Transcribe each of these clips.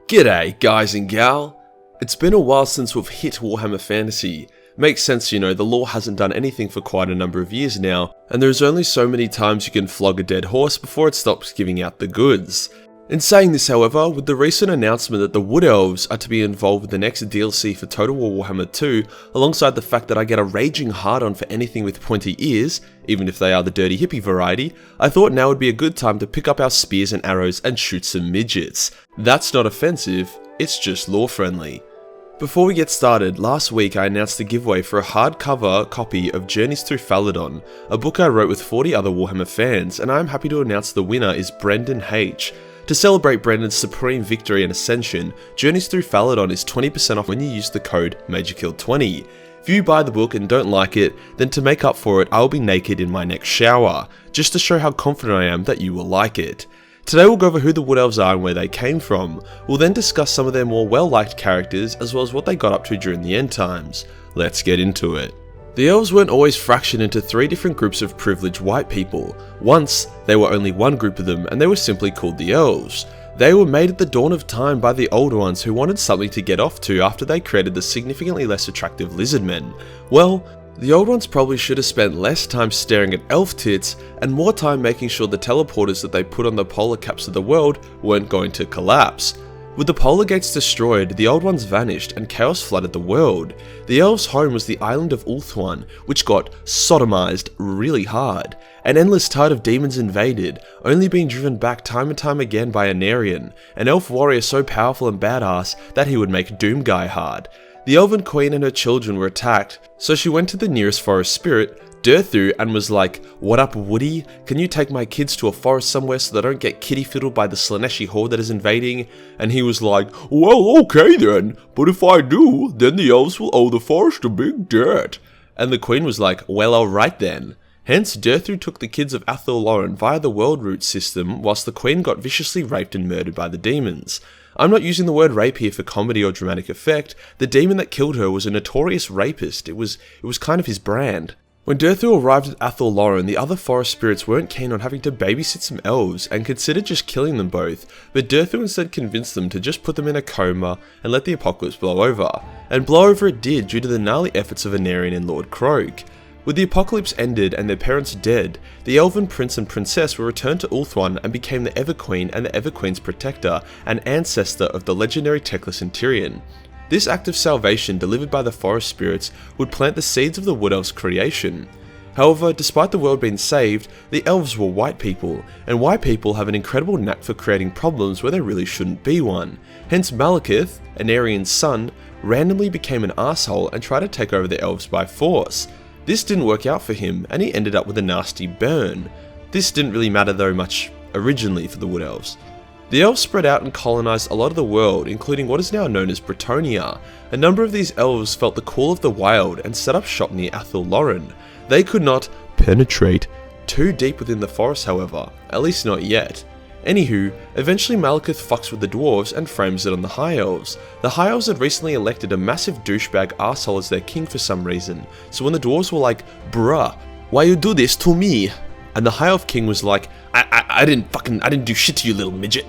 G'day guys and gal! It's been a while since we've hit Warhammer Fantasy. Makes sense, you know, the lore hasn't done anything for quite a number of years now, and there's only so many times you can flog a dead horse before it stops giving out the goods. In saying this, however, with the recent announcement that the Wood Elves are to be involved with the next DLC for Total War Warhammer 2, alongside the fact that I get a raging hard-on for anything with pointy ears, even if they are the dirty hippie variety, I thought now would be a good time to pick up our spears and arrows and shoot some midgets. That's not offensive, it's just lore-friendly. Before we get started, last week I announced a giveaway for a hardcover copy of Journeys Through Faladon, a book I wrote with 40 other Warhammer fans, and I am happy to announce the winner is Brendan H. To celebrate Brendan's supreme victory and ascension, Journeys Through Faladon is 20% off when you use the code Majorkill20. If you buy the book and don't like it, then to make up for it, I will be naked in my next shower, just to show how confident I am that you will like it. Today we'll go over who the Wood Elves are and where they came from. We'll then discuss some of their more well-liked characters, as well as what they got up to during the end times. Let's get into it. The elves weren't always fractured into three different groups of privileged white people. Once, there were only one group of them, and they were simply called the elves. They were made at the dawn of time by the older ones who wanted something to get off to after they created the significantly less attractive lizard men. Well, the old ones probably should have spent less time staring at elf tits and more time making sure the teleporters that they put on the polar caps of the world weren't going to collapse. With the polar gates destroyed, the old ones vanished and chaos flooded the world. The elves' home was the island of Ulthuan, which got sodomized really hard. An endless tide of demons invaded, only being driven back time and time again by Anarian, an elf warrior so powerful and badass that he would make Doomguy hard. The elven queen and her children were attacked, so she went to the nearest forest spirit, Durthu, and was like, "What up, Woody? Can you take my kids to a forest somewhere so they don't get kitty-fiddled by the Slaneshi horde that is invading?" And he was like, "Well, okay then, but if I do, then the elves will owe the forest a big debt." And the queen was like, "Well, alright then." Hence, Durthu took the kids of Athel Loren via the world route system, whilst the queen got viciously raped and murdered by the demons. I'm not using the word rape here for comedy or dramatic effect. The demon that killed her was a notorious rapist. It was kind of his brand. When Durthu arrived at Athel Loren, the other forest spirits weren't keen on having to babysit some elves and considered just killing them both, but Durthu instead convinced them to just put them in a coma and let the apocalypse blow over. And blow over it did due to the gnarly efforts of Anarian and Lord Croak. With the apocalypse ended and their parents dead, the elven prince and princess were returned to Ulthuan and became the Everqueen and the Everqueen's protector, an ancestor of the legendary Teclis and Tyrion. This act of salvation delivered by the forest spirits would plant the seeds of the Wood Elves' creation. However, despite the world being saved, the elves were white people, and white people have an incredible knack for creating problems where there really shouldn't be one. Hence Malekith, Anarian's son, randomly became an asshole and tried to take over the elves by force. This didn't work out for him, and he ended up with a nasty burn. This didn't really matter though much originally for the Wood Elves. The elves spread out and colonised a lot of the world, including what is now known as Bretonnia. A number of these elves felt the call of the wild and set up shop near Athel Loren. They could not penetrate too deep within the forest, however, at least not yet. Anywho, eventually Malekith fucks with the dwarves and frames it on the High Elves. The High Elves had recently elected a massive douchebag arsehole as their king for some reason, so when the dwarves were like, "Bruh, why you do this to me?" And the High Elf king was like, I didn't do shit to you, little midget."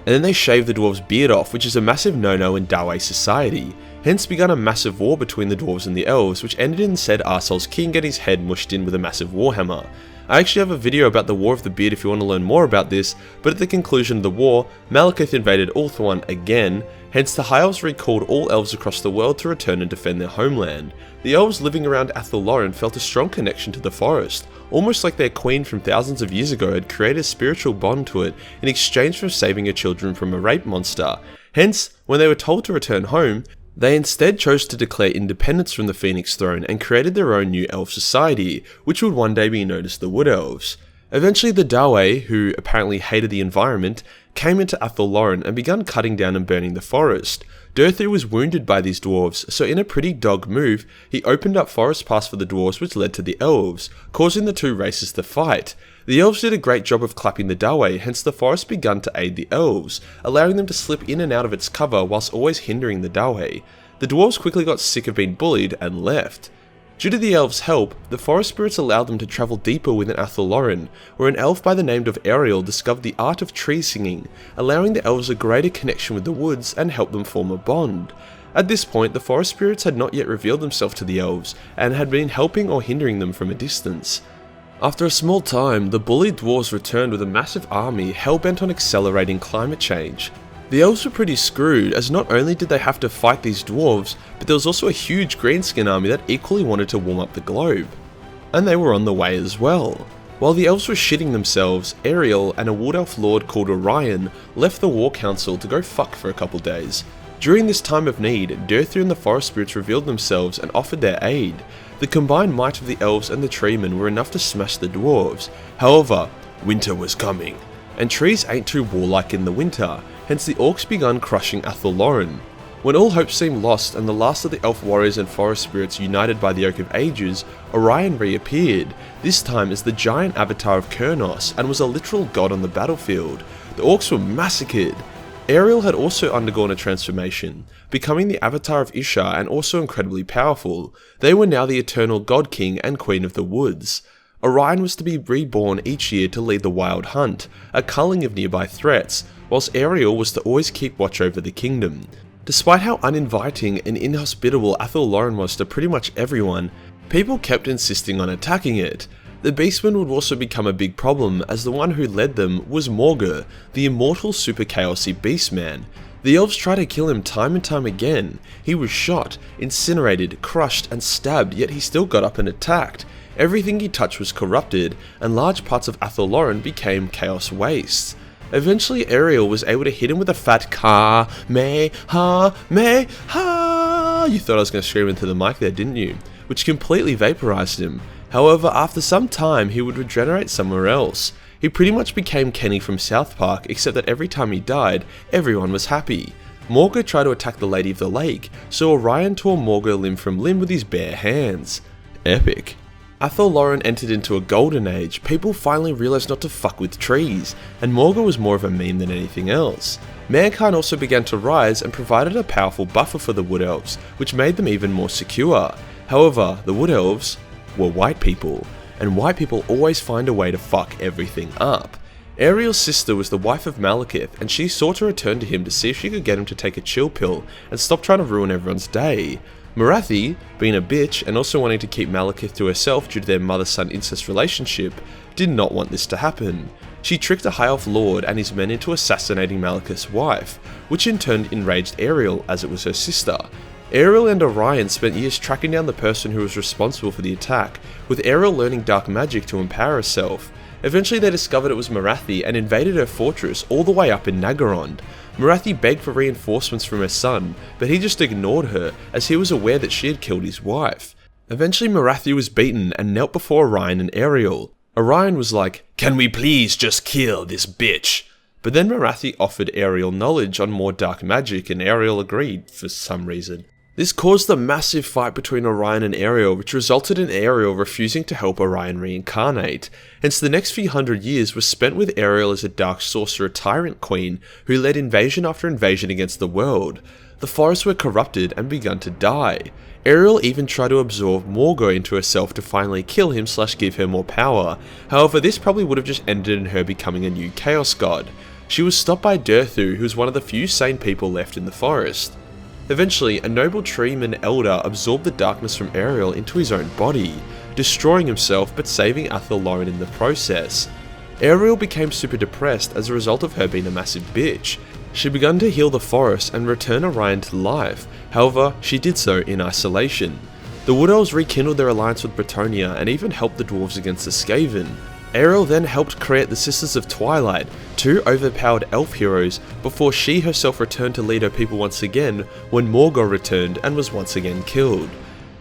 And then they shaved the dwarves' beard off, which is a massive no-no in Dawei society. Hence began a massive war between the dwarves and the elves, which ended in said arsehole's king getting his head mushed in with a massive warhammer. I actually have a video about the War of the Beard if you want to learn more about this, but at the conclusion of the war, Malekith invaded Ulthuan again, hence the High Elves recalled all elves across the world to return and defend their homeland. The elves living around Athel Loren felt a strong connection to the forest, almost like their queen from thousands of years ago had created a spiritual bond to it in exchange for saving her children from a rape monster. Hence, when they were told to return home, they instead chose to declare independence from the Phoenix Throne and created their own new elf society, which would one day be known as the Wood Elves. Eventually the Dawei, who apparently hated the environment, came into Athel Loren and began cutting down and burning the forest. Durthu was wounded by these dwarves, so in a pretty dog move, he opened up forest paths for the dwarves which led to the elves, causing the two races to fight. The elves did a great job of clapping the Dawei, hence the forest began to aid the elves, allowing them to slip in and out of its cover whilst always hindering the Dawei. The dwarves quickly got sick of being bullied and left. Due to the elves' help, the forest spirits allowed them to travel deeper within Atholloran, where an elf by the name of Ariel discovered the art of tree singing, allowing the elves a greater connection with the woods and helped them form a bond. At this point, the forest spirits had not yet revealed themselves to the elves, and had been helping or hindering them from a distance. After a small time, the bullied dwarves returned with a massive army hell-bent on accelerating climate change. The elves were pretty screwed, as not only did they have to fight these dwarves, but there was also a huge greenskin army that equally wanted to warm up the globe. And they were on the way as well. While the elves were shitting themselves, Ariel and a Wood Elf lord called Orion left the War Council to go fuck for a couple days. During this time of need, Durthu and the forest spirits revealed themselves and offered their aid. The combined might of the elves and the treemen were enough to smash the dwarves. However, winter was coming, and trees ain't too warlike in the winter, hence the orcs begun crushing Atholloran. When all hope seemed lost and the last of the elf warriors and forest spirits united by the Oak of Ages, Orion reappeared, this time as the giant avatar of Kurnos, and was a literal god on the battlefield. The orcs were massacred. Ariel had also undergone a transformation, becoming the avatar of Ishar and also incredibly powerful. They were now the eternal god king and queen of the woods. Orion was to be reborn each year to lead the wild hunt, a culling of nearby threats, whilst Ariel was to always keep watch over the kingdom. Despite how uninviting and inhospitable Atholloran was to pretty much everyone, people kept insisting on attacking it. The Beastmen would also become a big problem, as the one who led them was Morgur, the immortal super chaosy beastman. The elves tried to kill him time and time again. He was shot, incinerated, crushed and stabbed, yet he still got up and attacked. Everything he touched was corrupted, and large parts of Atholloran became chaos wastes. Eventually Ariel was able to hit him with a fat Ka-me-ha. You thought I was going to scream into the mic there, didn't you? Which completely vaporized him. However, after some time he would regenerate somewhere else. He pretty much became Kenny from South Park, except that every time he died, everyone was happy. Morgur tried to attack the Lady of the Lake, so Orion tore Morgur limb from limb with his bare hands. Epic. Atholloran entered into a golden age. People finally realised not to fuck with trees, and Morgur was more of a meme than anything else. Mankind also began to rise and provided a powerful buffer for the Wood Elves, which made them even more secure. However, the Wood Elves were white people, and white people always find a way to fuck everything up. Ariel's sister was the wife of Malekith, and she sought to return to him to see if she could get him to take a chill pill and stop trying to ruin everyone's day. Morathi, being a bitch and also wanting to keep Malekith to herself due to their mother-son incest relationship, did not want this to happen. She tricked the High Elf Lord and his men into assassinating Malekith's wife, which in turn enraged Ariel as it was her sister. Ariel and Orion spent years tracking down the person who was responsible for the attack, with Ariel learning dark magic to empower herself. Eventually they discovered it was Morathi and invaded her fortress all the way up in Naggarond. Morathi begged for reinforcements from her son, but he just ignored her as he was aware that she had killed his wife. Eventually Morathi was beaten and knelt before Orion and Ariel. Orion was like, "Can we please just kill this bitch?" But then Morathi offered Ariel knowledge on more dark magic and Ariel agreed for some reason. This caused a massive fight between Orion and Ariel, which resulted in Ariel refusing to help Orion reincarnate. Hence the next few hundred years was spent with Ariel as a dark sorcerer tyrant queen who led invasion after invasion against the world. The forests were corrupted and begun to die. Ariel even tried to absorb Morgur into herself to finally kill him / give her more power. However, this probably would have just ended in her becoming a new chaos god. She was stopped by Durthu, who was one of the few sane people left in the forest. Eventually, a noble treeman elder absorbed the darkness from Ariel into his own body, destroying himself but saving Atholloran in the process. Ariel became super depressed as a result of her being a massive bitch. She began to heal the forest and return Orion to life, however, she did so in isolation. The Wood Elves rekindled their alliance with Bretonnia and even helped the dwarves against the Skaven. Ariel then helped create the Sisters of Twilight, two overpowered elf heroes, before she herself returned to lead her people once again when Morgur returned and was once again killed.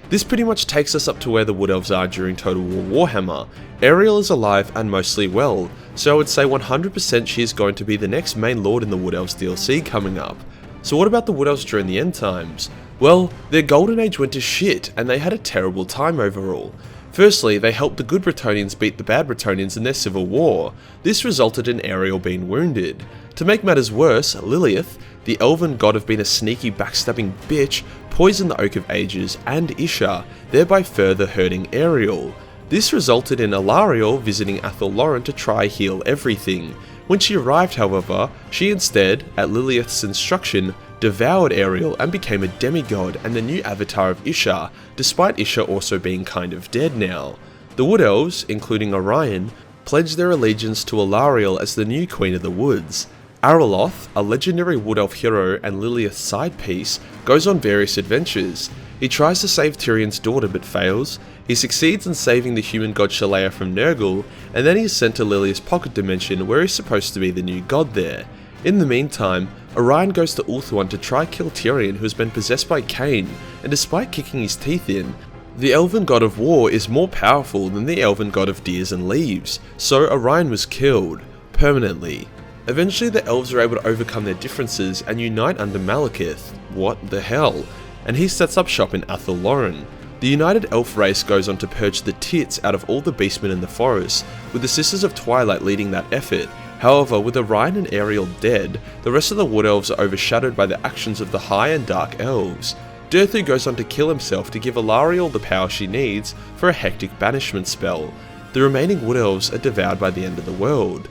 This pretty much takes us up to where the Wood Elves are during Total War Warhammer. Ariel is alive and mostly well, so I would say 100% she is going to be the next main lord in the Wood Elves DLC coming up. So what about the Wood Elves during the end times? Well, their golden age went to shit and they had a terrible time overall. Firstly, they helped the good Bretonnians beat the bad Bretonnians in their civil war. This resulted in Ariel being wounded. To make matters worse, Lilith, the elven god of being a sneaky backstabbing bitch, poisoned the Oak of Ages and Isha, thereby further hurting Ariel. This resulted in Alariel visiting Athelloren to try heal everything. When she arrived, however, she instead, at Lilith's instruction, devoured Ariel and became a demigod and the new avatar of Isha, despite Isha also being kind of dead now. The Wood Elves, including Orion, pledged their allegiance to Alariel as the new Queen of the Woods. Araloth, a legendary Wood Elf hero and Lilith's side piece, goes on various adventures. He tries to save Tyrion's daughter but fails, he succeeds in saving the human god Shalea from Nurgle, and then he is sent to Lilith's pocket dimension where he's supposed to be the new god there. In the meantime, Orion goes to Ulthuan to try kill Tyrion, who has been possessed by Cain, and despite kicking his teeth in, the elven god of war is more powerful than the elven god of deers and leaves, so Orion was killed, permanently. Eventually the elves are able to overcome their differences and unite under Malekith. What the hell? And he sets up shop in Athelloren. The united elf race goes on to purge the tits out of all the beastmen in the forest, with the Sisters of Twilight leading that effort. However, with Orion and Ariel dead, the rest of the Wood Elves are overshadowed by the actions of the High and Dark Elves. Durthu goes on to kill himself to give Alariel the power she needs for a hectic banishment spell. The remaining Wood Elves are devoured by the end of the world.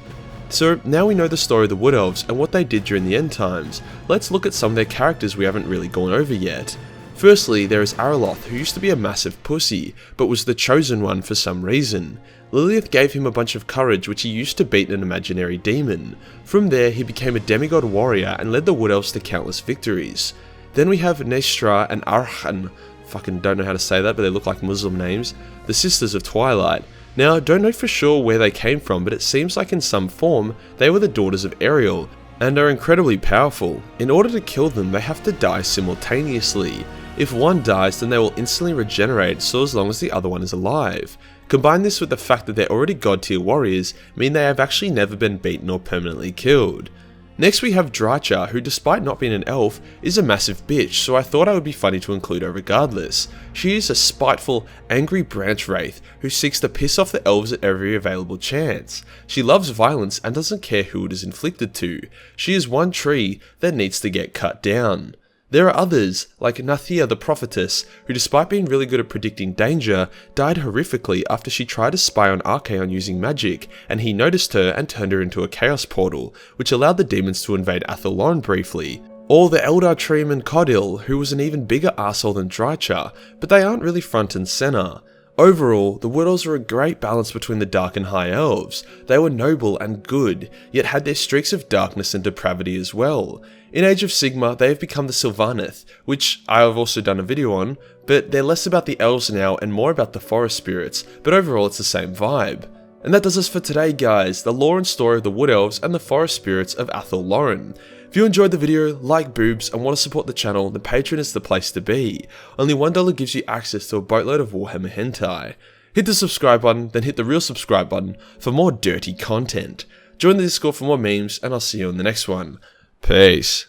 So now we know the story of the Wood Elves and what they did during the end times. Let's look at some of their characters we haven't really gone over yet. Firstly, there is Araloth, who used to be a massive pussy, but was the chosen one for some reason. Lilith gave him a bunch of courage which he used to beat an imaginary demon. From there, he became a demigod warrior and led the Wood Elves to countless victories. Then we have Nestra and Archan, fucking don't know how to say that, but they look like Muslim names, the Sisters of Twilight. Now, don't know for sure where they came from, but it seems like in some form, they were the daughters of Ariel, and are incredibly powerful. In order to kill them, they have to die simultaneously. If one dies, then they will instantly regenerate so as long as the other one is alive. Combine this with the fact that they're already god tier warriors, mean they have actually never been beaten or permanently killed. Next we have Drycha, who despite not being an elf, is a massive bitch, so I thought I would be funny to include her regardless. She is a spiteful, angry branch wraith who seeks to piss off the elves at every available chance. She loves violence and doesn't care who it is inflicted to. She is one tree that needs to get cut down. There are others, like Nathia the Prophetess, who despite being really good at predicting danger, died horrifically after she tried to spy on Archaon using magic, and he noticed her and turned her into a chaos portal, which allowed the demons to invade Athelloren briefly. Or the Eldar Treeman Codil, who was an even bigger arsehole than Drycha, but they aren't really front and center. Overall, the Wood Elves were a great balance between the Dark and High Elves. They were noble and good, yet had their streaks of darkness and depravity as well. In Age of Sigmar, they have become the Sylvaneth, which I have also done a video on, but they're less about the elves now and more about the forest spirits, but overall it's the same vibe. And that does us for today guys, the lore and story of the Wood Elves and the forest spirits of Athelloren. If you enjoyed the video, like boobs, and want to support the channel, then Patreon is the place to be. Only $1 gives you access to a boatload of Warhammer hentai. Hit the subscribe button, then hit the real subscribe button for more dirty content. Join the Discord for more memes, and I'll see you in the next one. Peace.